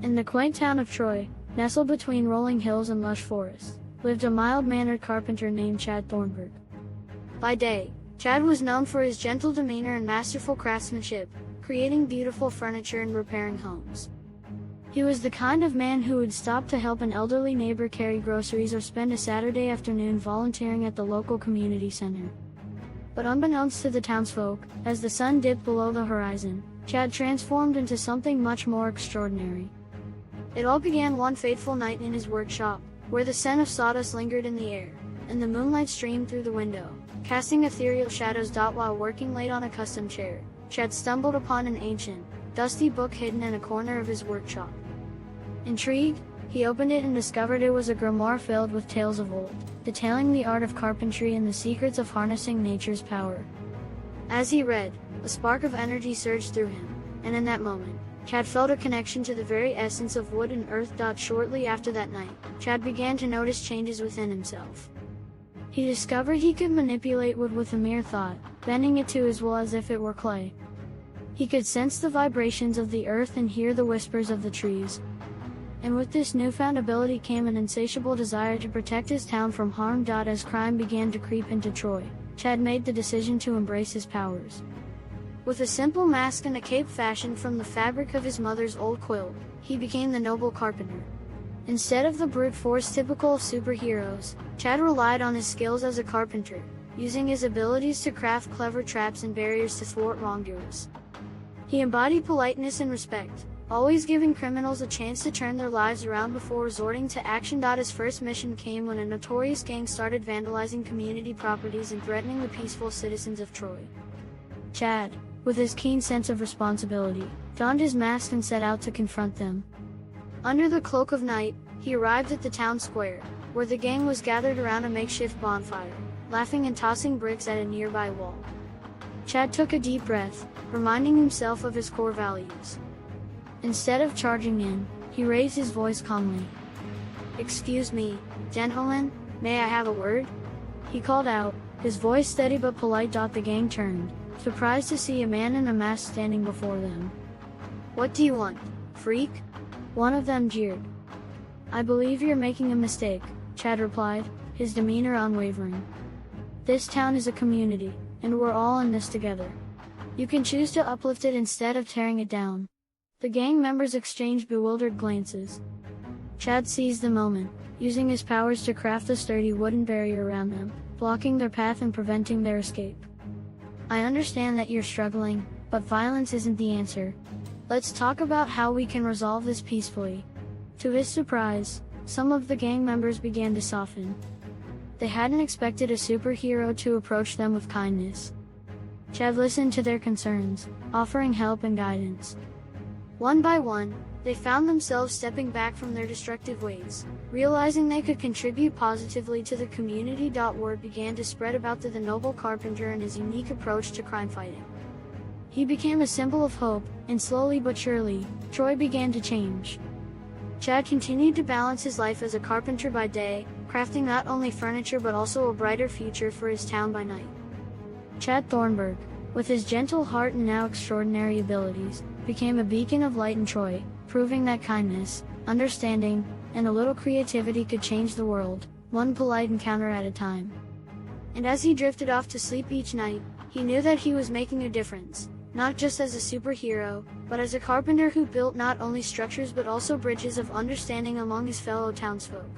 In the quaint town of Troy, nestled between rolling hills and lush forests, lived a mild-mannered carpenter named Chad Thornburg. By day, Chad was known for his gentle demeanor and masterful craftsmanship, creating beautiful furniture and repairing homes. He was the kind of man who would stop to help an elderly neighbor carry groceries or spend a Saturday afternoon volunteering at the local community center. But unbeknownst to the townsfolk, as the sun dipped below the horizon, Chad transformed into something much more extraordinary. It all began one fateful night in his workshop, where the scent of sawdust lingered in the air, and the moonlight streamed through the window, casting ethereal shadows. While working late on a custom chair, Chad stumbled upon an ancient, dusty book hidden in a corner of his workshop. Intrigued, he opened it and discovered it was a grimoire filled with tales of old, detailing the art of carpentry and the secrets of harnessing nature's power. As he read, a spark of energy surged through him, and in that moment, Chad felt a connection to the very essence of wood and earth. Shortly after that night, Chad began to notice changes within himself. He discovered he could manipulate wood with a mere thought, bending it to his will as if it were clay. He could sense the vibrations of the earth and hear the whispers of the trees. And with this newfound ability came an insatiable desire to protect his town from harm. As crime began to creep into Troy, Chad made the decision to embrace his powers. With a simple mask and a cape fashioned from the fabric of his mother's old quilt, he became the Noble Carpenter. Instead of the brute force typical of superheroes, Chad relied on his skills as a carpenter, using his abilities to craft clever traps and barriers to thwart wrongdoers. He embodied politeness and respect, always giving criminals a chance to turn their lives around before resorting to action. His first mission came when a notorious gang started vandalizing community properties and threatening the peaceful citizens of Troy. Chad, with his keen sense of responsibility, donned his mask and set out to confront them. Under the cloak of night, he arrived at the town square, where the gang was gathered around a makeshift bonfire, laughing and tossing bricks at a nearby wall. Chad took a deep breath, reminding himself of his core values. Instead of charging in, he raised his voice calmly. "Excuse me, gentlemen, may I have a word?" he called out, his voice steady but polite. The gang turned, surprised to see a man in a mask standing before them. "What do you want, freak?" one of them jeered. "I believe you're making a mistake," Chad replied, his demeanor unwavering. "This town is a community, and we're all in this together. You can choose to uplift it instead of tearing it down." The gang members exchanged bewildered glances. Chad seized the moment, using his powers to craft a sturdy wooden barrier around them, blocking their path and preventing their escape. "I understand that you're struggling, but violence isn't the answer. Let's talk about how we can resolve this peacefully." To his surprise, some of the gang members began to soften. They hadn't expected a superhero to approach them with kindness. Chad listened to their concerns, offering help and guidance. One by one, they found themselves stepping back from their destructive ways, realizing they could contribute positively to the community. Word began to spread about the Noble Carpenter and his unique approach to crime fighting. He became a symbol of hope, and slowly but surely, Troy began to change. Chad continued to balance his life as a carpenter by day, crafting not only furniture but also a brighter future for his town by night. Chad Thornburg, with his gentle heart and now extraordinary abilities, became a beacon of light in Troy, proving that kindness, understanding, and a little creativity could change the world, one polite encounter at a time. And as he drifted off to sleep each night, he knew that he was making a difference, not just as a superhero, but as a carpenter who built not only structures but also bridges of understanding among his fellow townsfolk.